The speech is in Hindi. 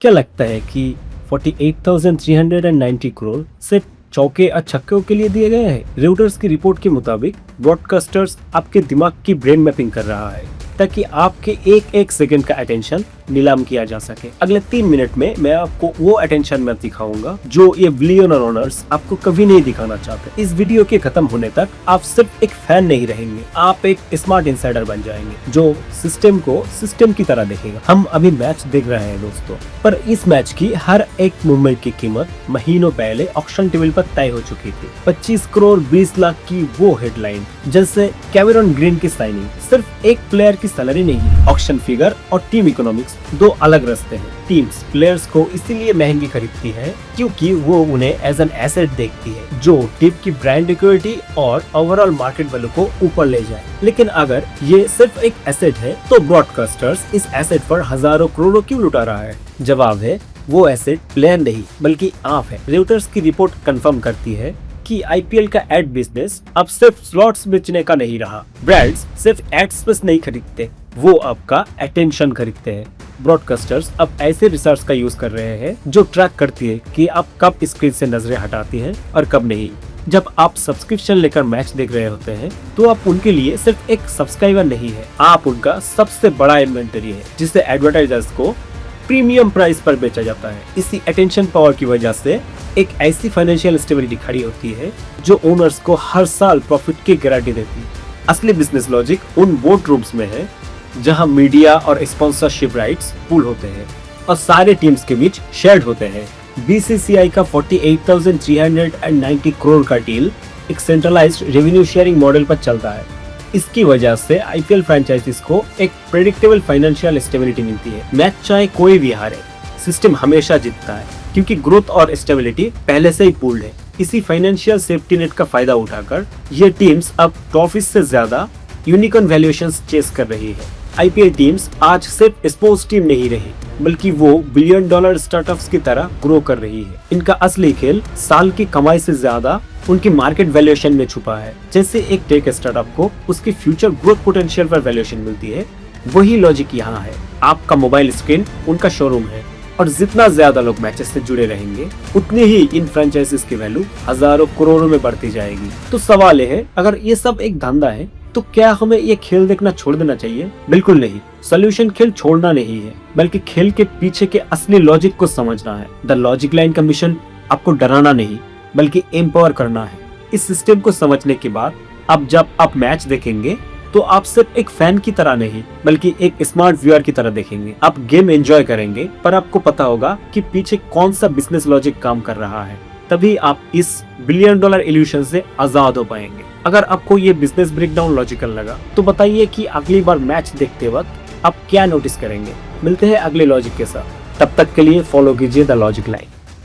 क्या लगता है कि 48,390 करोड़ सिर्फ चौके और छक्कों के लिए दिए गए हैं? रॉयटर्स की रिपोर्ट के मुताबिक ब्रॉडकास्टर्स आपके दिमाग की ब्रेन मैपिंग कर रहा है ताकि आपके एक एक सेकंड का अटेंशन नीलाम किया जा सके। अगले 3 मिनट में मैं आपको वो अटेंशन मैप दिखाऊंगा जो ये बिलियनर ओनर्स आपको कभी नहीं दिखाना चाहते। इस वीडियो के खत्म होने तक आप सिर्फ एक फैन नहीं रहेंगे, आप एक स्मार्ट इनसाइडर बन जाएंगे जो सिस्टम को सिस्टम की तरह देखेगा। हम अभी मैच देख रहे हैं दोस्तों, पर इस मैच की हर एक मूवमेंट की कीमत महीनों पहले ऑक्शन टेबल पर तय हो चुकी थी। 25 करोड़ 20 लाख की वो हेडलाइन, जैसे कैमेरन ग्रीन की साइनिंग, सिर्फ एक प्लेयर की सैलरी नहीं। ऑक्शन फिगर और टीम इकोनॉमिक्स दो अलग रास्ते हैं। टीम्स प्लेयर्स को इसीलिए महंगी खरीदती है क्योंकि वो उन्हें एज एन एसेट देखती है जो टीम की ब्रांड इक्विटी और ओवरऑल मार्केट वैल्यू को ऊपर ले जाए। लेकिन अगर ये सिर्फ एक एसेट है तो ब्रॉडकास्टर्स इस एसेट पर हजारों करोड़ों क्यों लुटा रहा है? जवाब है, वो एसेट प्लेयर नहीं बल्कि आप है। रॉयटर्स की रिपोर्ट कंफर्म करती है कि आईपीएल का एड बिजनेस अब सिर्फ स्लॉट्स बेचने का नहीं रहा। ब्रांड्स सिर्फ एड स्पेस नहीं खरीदते, वो आपका अटेंशन खरीदते हैं। ब्रॉडकास्टर्स अब ऐसे रिसर्च का यूज कर रहे हैं जो ट्रैक करती है कि आप कब स्क्रीन से नजरें हटाती हैं और कब नहीं। जब आप सब्सक्रिप्शन लेकर मैच देख रहे होते हैं तो आप उनके लिए सिर्फ एक सब्सक्राइबर नहीं है, आप उनका सबसे बड़ा इन्वेंटरी है जिसे एडवर्टाइजर्स को प्रीमियम प्राइस पर बेचा जाता है। इसी अटेंशन पावर की वजह से एक ऐसी फाइनेंशियल स्टेबिलिटी खड़ी होती है जो ओनर्स को हर साल प्रॉफिट की गारंटी देती है। असली बिजनेस लॉजिक उन बोर्ड रूम्स में है जहां मीडिया और स्पॉन्सरशिप राइट्स पूल होते हैं और सारे टीम्स के बीच शेयर्ड होते हैं। बीसीसीआई का 48,390 करोड़ का डील एक सेंट्रलाइज्ड रेवेन्यू शेयरिंग मॉडल पर चलता है। इसकी वजह से आईपीएल फ्रेंचाइजीज को एक प्रेडिक्टेबल फाइनेंशियल स्टेबिलिटी मिलती है। मैच चाहे कोई भी हारे, सिस्टम हमेशा जीतता है क्योंकि ग्रोथ और स्टेबिलिटी पहले से ही पूल्ड है। इसी फाइनेंशियल सेफ्टी नेट का फायदा उठाकर ये टीम्स अब ट्रॉफीज से ज्यादा यूनिकॉर्न वैल्यूएशंस चेस कर रही है। आईपीएल टीम्स आज सिर्फ स्पोर्ट्स टीम नहीं रही बल्कि वो बिलियन डॉलर स्टार्टअप्स की तरह ग्रो कर रही है। इनका असली खेल साल की कमाई से ज्यादा उनकी मार्केट वैल्यूएशन में छुपा है। जैसे एक टेक स्टार्टअप को उसकी फ्यूचर ग्रोथ पोटेंशियल पर वैल्यूएशन मिलती है, वही लॉजिक यहाँ है। आपका मोबाइल स्क्रीन उनका शोरूम है और जितना ज्यादा लोग मैचेस से जुड़े रहेंगे उतनी ही इन फ्रेंचाइजीज की वैल्यू हजारों करोड़ों में बढ़ती जाएगी। तो सवाल है, अगर ये सब एक धंधा है तो क्या हमें ये खेल देखना छोड़ देना चाहिए? बिल्कुल नहीं। सोल्यूशन खेल छोड़ना नहीं है बल्कि खेल के पीछे के असली लॉजिक को समझना है। द लॉजिक लाइन का मिशन आपको डराना नहीं बल्कि एम्पावर करना है। इस सिस्टम को समझने के बाद अब जब आप मैच देखेंगे तो आप सिर्फ एक फैन की तरह नहीं बल्कि एक स्मार्ट व्यूअर की तरह देखेंगे। आप गेम एंजॉय करेंगे पर आपको पता होगा कि पीछे कौन सा बिजनेस लॉजिक काम कर रहा है। तभी आप इस बिलियन डॉलर इल्यूशन से आजाद हो पाएंगे। अगर आपको ये बिजनेस ब्रेकडाउन लॉजिकल लगा तो बताइए कि अगली बार मैच देखते वक्त आप क्या नोटिस करेंगे। मिलते हैं अगले लॉजिक के साथ, तब तक के लिए फॉलो कीजिए द लॉजिक लाइन।